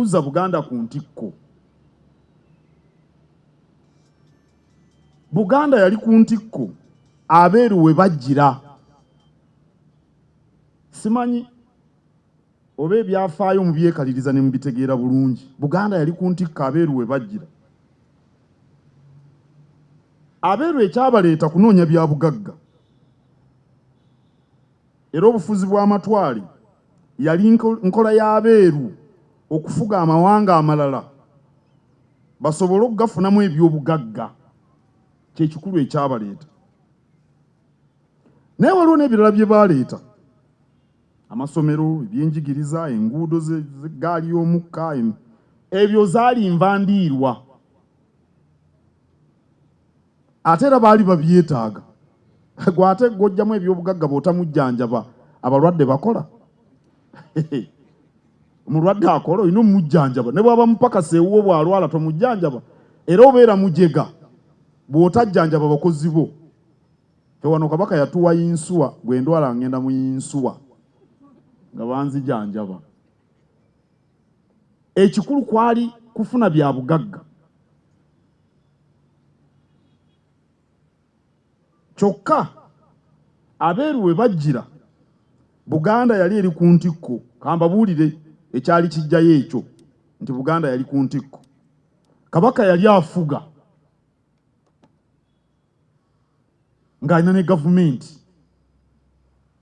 Uza Buganda ku ntikko. Buganda yali ku ntikko abeeru we bajjira. Simanyi oba ebyafaayo mu byekaliriza ne mu bitegeera bulungi. Buganda yali ku ntikko abeeru we bajjira. Abeeru ekyabaleeta kunoonya bya bugagga. Era obufuzi bw'amatwale yali nkola y'abeeru okufuga amawanga amalala basobole okugafunamu eby'obugagga. Kyekikulu ekyabaleeta. Naye waliwo n'ebirala bye baaleeta. Amasomero, ebyenjigiriza, enguudo z'eggaali y'omukka, ebyo zaali nvandiirwa. Ate era baali babyetaaga. Gwate gojjamu eby'obugagga bw'otamujjanjaba abalwadde bakola. Omulwadde akola olina omujjanjaba. Ne bw'aba mupakasa ewuwo bw'alwala tomujjanjaba. Era obeera mujega bw'otajjanjaba bakozi bo. Wano Kabaka yatuwa yinsuwa gwe ndwala ngenda mu yinsuwa nga banzijanjaba. Ekikulu kwali kufuna bya bugagga. Kyokka abeeru we bajjira Buganda yali eri ku ntikko. Kambabuulire ekyali kijjayo ekyo nti Buganda yali ku ntikko. Kabaka yali afuga ng'alina ne gavumenti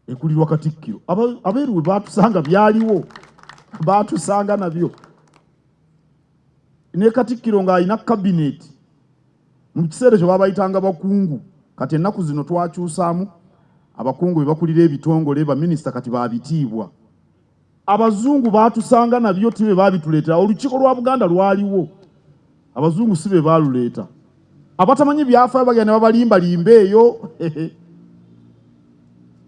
ekulirwa Katikkiro. Abeeru we baatusanga byaliwo, baatusanga nabyo. Ne Katikkiro ng'alina kabineeti mu kiseera ekyo baabayitanga bakungu. Kati ennaku zino twakyusaamu abakungu be bakulira ebitongole baminisita kati baabitiibwa. Abazungu baatusanga nabyo tibe baabituleetera. Olukiiko lwa Buganda lwaliwo. Abazungu si be baaluleeta. Abatamanyi byafaayo bagenda babalimbalimba eyo.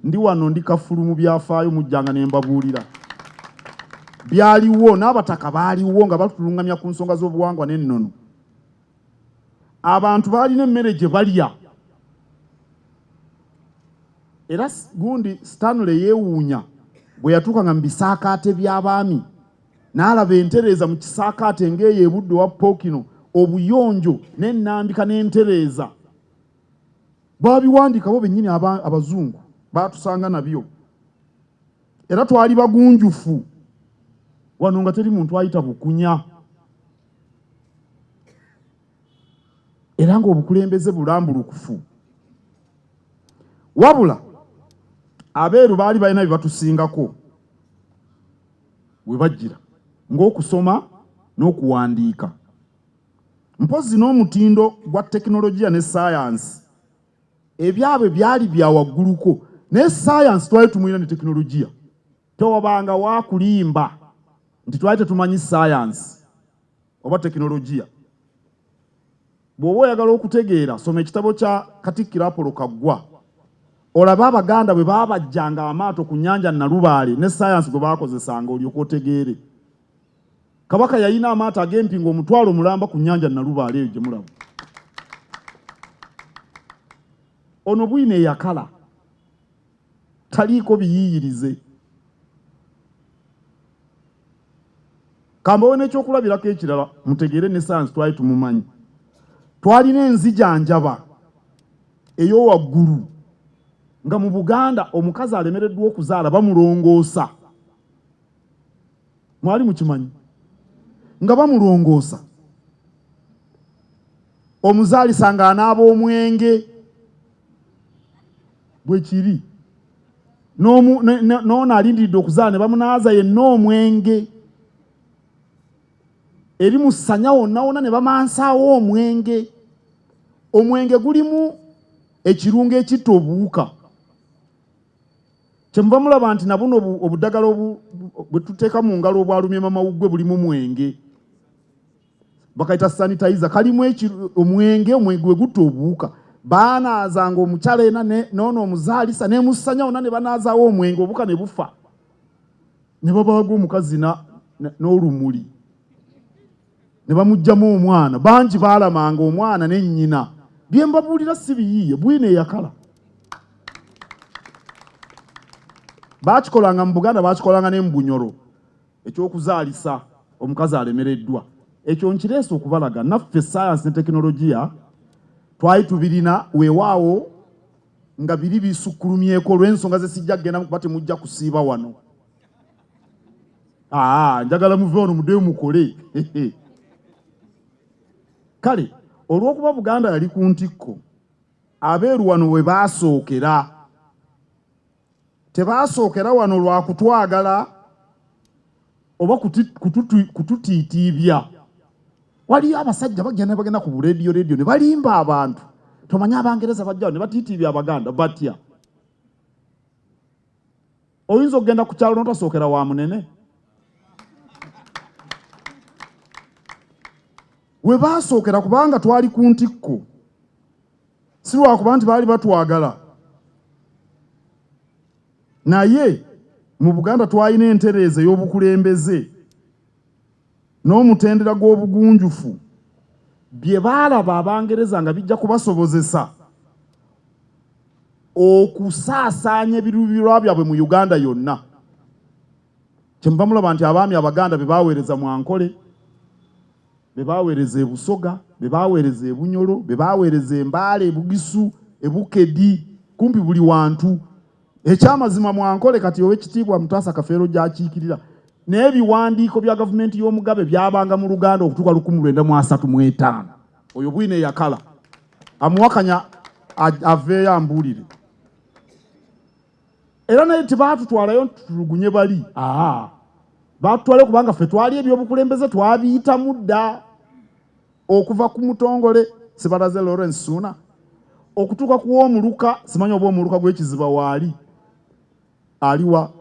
Ndi wano ndi kafulu mu byafaayo mujjanga ne mbabuulira. Byaliwo n'abataka baaliwo nga batulungamya ku nsonga z'obuwangwa n'ennono. Abantu baalina emmere gye balya. Era gundi Stanley yeewuunya bwe yatuukanga mu bisaakaate by'abaami n'alaba entereeza mu kisaakaate ng'eyo ebudde wa Pookino, obuyonjo n'ennambika n'entereeza. Baabiwandiikabo bennyini abazungu baatusanga nabyo. Era twali bagunjufu. Wano nga teri muntu ayita bukunya. Era ng'obukulembeze bulambulukufu. Wabula abeeru baali balina bye batusingako we bajjira ng'okusoma n'okuwandiika. Mpozi n'omutindo gwa tekinologiya ne saayansi ebyabwe byali bya wagguluko. Naye saayansi twali tumulina ne tekinologiya. Tewabanga waakulimba nti twali tetumanyi saayansi oba tekinologiya. Bw'oba oyagala okutegeera soma ekitabo kya Katikkiro Apolo Kaggwa. Olaba Abaganda bwe baabajjanga amaato ku nnyanja Nalubaale ne saayansi gwe baakozesanga olyoka otegeere. Kabaka yalina amaato ag'empingo omutwalo mulamba ku nnyanja Nalubaale eyo gye mulaba. Ono bwine eyakala. Taliiko biyiiyirize. Kambawe n'ekyokulabirako ekirala mutegeere ne saayansi twali tumumanyi. Twalina enzijanjaba ey'owaggulu. Nga mu Buganda omukazi alemereddwa okuzaala bamulongoosa. Mwali mukimanyi? Nga bamulongoosa. Omuzaalisa ng'anaaba omwenge bwe kiri. N'ono alindiridde okuzaala ne bamunaaza yenna omwenge. Eri mu ssanya wonna wonna ne bamansaawo omwenge. Omwenge gulimu ekirungo ekitta obuwuka. Kyemuva mulaba nti na buno obuddagala bwe tuteeka mu ngalo obwalumye mamawuggwe bulimu mwenge. Bakayita sanitizer kalimu omwenge we gutta obuwuka. Baanaazanga omukyala ena n'ono omuzaalisa ne musanya wonna ne banaazaawo omwenge obuwuka ne bufa. Ne babaaga omukazi n'olumuli. Ne bamuggyamu omwana. Bangi baalamanga omwana ne nnyina. Bye mbabuulira si biyiiye bwine eyakala. Baakikolanga mu Buganda baakikolanga ne mu Bunyoro eky'okuzaalisa. omukazi alemereddwa. Ekyo nkireese okubalaga naffe science ne teknologiya twali tubirina weewaawo nga biri bisukkulumyeko olw'ensonga ze sijja kugenda kuba temujja kusiiba wano. Njagala muve ono muddeyo mukole. Kale olw'okuba Buganda yali ku ntikko, abeeru wano we baasookera. Tebaasookera wano lwa kutwagala oba kututiitiibya. Waliyo abasajja bagenda ku bureediyo ne balimba abantu. Tomanyi Abangereza bajjawo ne batiitiibya Abaganda batya. Oyinza okugenda ku kyalo n'otasookera wa munene. We baasookera kubanga twali ku ntikko, si lwakuba nti baali batwagala. Naye mu Buganda twalina entereeza y'obukulembeze n'omutendera gw'obugunjufu bye baalaba Abangereza nga bijja kubasobozesa okusaasaanya ebiruubirirwa byabwe mu Uganda yonna. Kyemuva mulaba nti abaami Abaganda be baaweereza Mwankole, be baaweereza e Busoga, be baaweereza e Bunyolo, be baaweereza e Mbaale, e Bugisu, e Bukedi, kumpi buli wantu. Ekyamazima Mwankole kati Oweekitiibwa Mutaasa Kafeero gy'akiikirira n'ebiwandiiko bya gavumenti y'Omugabe byabanga mu Luganda okutuuka 1935. Oyo Bwine yakala amuwakanya aveeyo ambuulire. Era naye tebaatutwalayo ntutulugunye bali. Baatutwalayo kubanga ffe twali ebyobukulembeze twabiyitamu dda, okuva ku Mutongole Sibalaze Lawrence Suuna okutuuka ku Omuluka, simanyi oba Omuluka gw'Ekiziba waali aliwa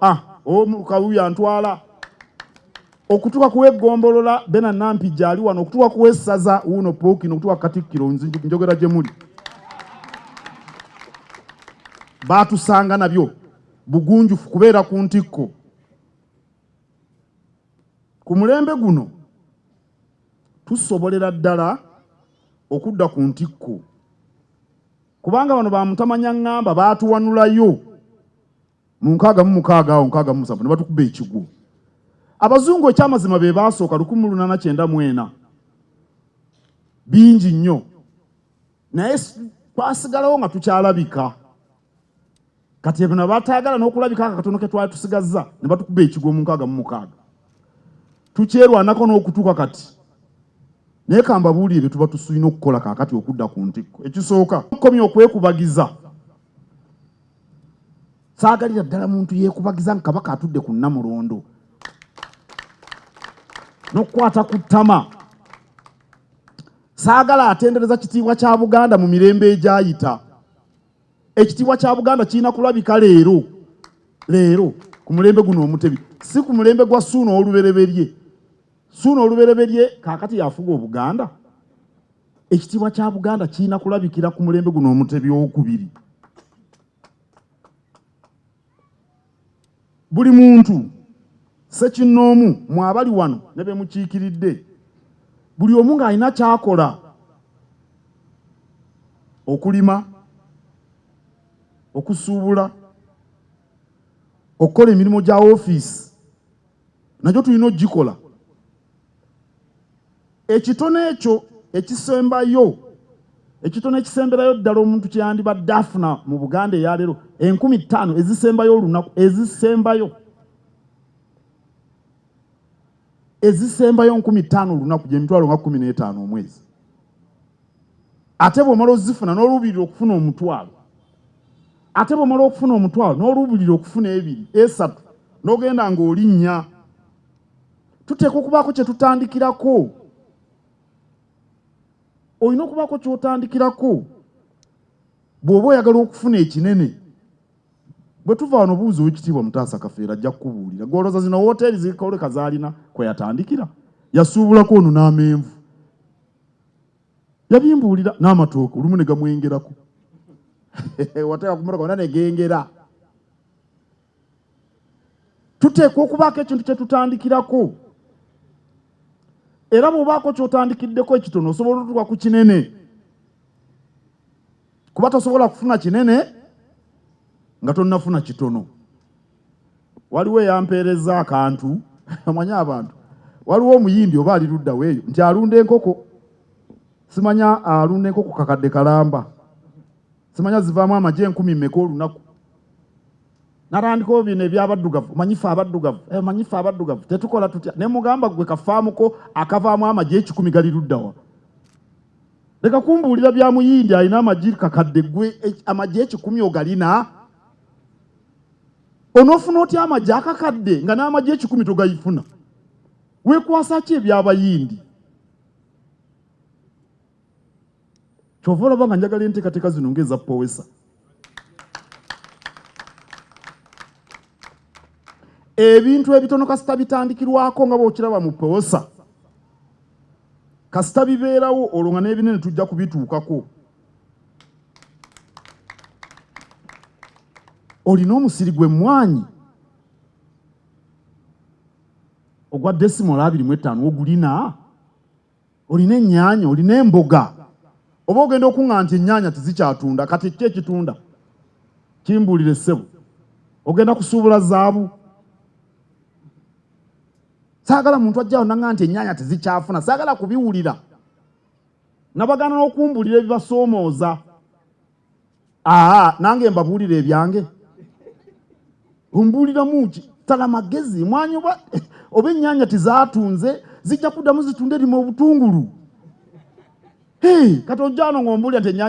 Omuluka wuyo antwala, okutuuka ku Eggombolola Bena Nampijja ali wano, okutuuka ku Essaza wuuno Pookino, okutuuka Katikkiro njogera gye muli. Baatusanga nabyo bugunjufu kubeera ku ntikko. Ku mulembe guno tusobolera ddala okudda ku ntikko kubanga bano bamutamanya ngamba baatuwanulayo mu 1967 ne batukuba ekigwo. Abazungu ekyamazima be baasooka 1894 bingi nnyo, naye twasigalawo nga tukyalabika. Kati ebyo bataagala n'okulabika akatono ke twali tusigazza ne batukuba ekigwo mu 1966. Tukyerwanako n'okutuuka kati. Naye kambabuulire bye tuba tusulina okukola kaakati okudda ku ntikko. Ekisooka komya okwekubagiza. Saagalira ddala muntu yeekubagiza nga Kabaka atudde ku Namulondo n'okukwata ku ttama. Saagala atendereza kitiibwa kya Buganda mu mirembe egyayita. Ekitiibwa kya Buganda kirina kulabika leero ku mulembe guno omutebi, si ku mulembe gwa Ssuuna olubereberye. Ssuuna olubereberye kaakati yafuga Obuganda. Ekitiibwa kya Buganda kirina kulabikira ku mulembe guno omutebi owokubiri. Buli muntu ssekinnoomu mwabali wano ne be mukiikiridde, buli omu ng'alina ky'akola: okulima, okusuubula, okukola emirimu gya woofiisi, nagyo tulina ogikola. Ekitono ekyo ekisemberayo ddala omuntu kye yandibadde afuna mu Buganda eyaleero 5,000 ezisembayo olunaku, ezisembayo 5,000 olunaku, gye mitwalo nga 15 omwezi. Ate bw'omala ozifuna n'oluubirira okufuna omutwalo, ate bw'omala okufuna omutwalo n'oluubirira okufuna 2, 3, n'ogenda ng'olinnya. Tuteekwa okubaako kye tutandikirako. Olina okubaako ky'otandikirako bw'oba oyagala okufuna ekinene. Bwe tuva wano buuza Oweekitiibwa Mutaasa Kafeero ajja kukubuulira. Gwolooza zino wooteeri zikoleka zaalina kwe yatandikira. Yasuubulako ono n'amenvu, yabimbuulira n'amatooke, olumu ne gamwengerako. Wateeka ku mmotoka wonna ne gengera. Tuteekwa okubaako ekintu kye tutandikirako. Era bw'obaako ky'otandikiddeko ekitono osobola okutuuka ku kinene. Kuba tosobola kufuna kinene nga tonnafuna kitono. Waliwo eyampeereza akantu, amanyi abantu waliwo omuyimbi oba ali ludda weeyo nti alunda enkoko, simanya alunda enkoko kakadde kalamba, simanya zivaamu amagye 10,000 mmeka olunaku. Natandikawo bino ebyabaddugavu, manyifa abaddugavu tetukola tutya. Ne mugamba gwe kafaamuko akavaamu amagye 10,000 gali luddawa. Leka kumbuulira bya muyindi alina amagye kakadde, gwe amagye 10,000 ogalina. Onoofuna otya amagye akakadde nga n'amagye 10,000 togayifuna? Weekwasa ki ebyabayindi? Kyova olaba nga njagala enteekateeka zino ng'eza Powesa. Ebintu ebitono kasita bitandikirwako nga bw'okiraba mu Powesa, kasita bibeerawo olwo nga n'ebinene tujja kubituukako. Olina omusiri gw'emmwanyi ogwa decimal 25 ogulina? Olina ennyaanya, olina emboga, oba ogenda okuŋŋa nti ennyaanya tizikyatunda, kati ki ekitunda? Kimbuulire ssebo. Ogenda kusuubula zaabu? Saagala muntu ajjawo naŋŋa nti ennyaanya tizikyafuna, saagala kubiwulira. Nabagana n'okumbuulira ebibasoomooza. Nange mbabuulire ebyange. Ombuuliramu ki? Tala magezi, mwanyi oba ennyaanya tizaatunze, zijja kuddamu zitunde erimu obutungulu. Kati ojja wano ng'ombuulira nti ennyaanya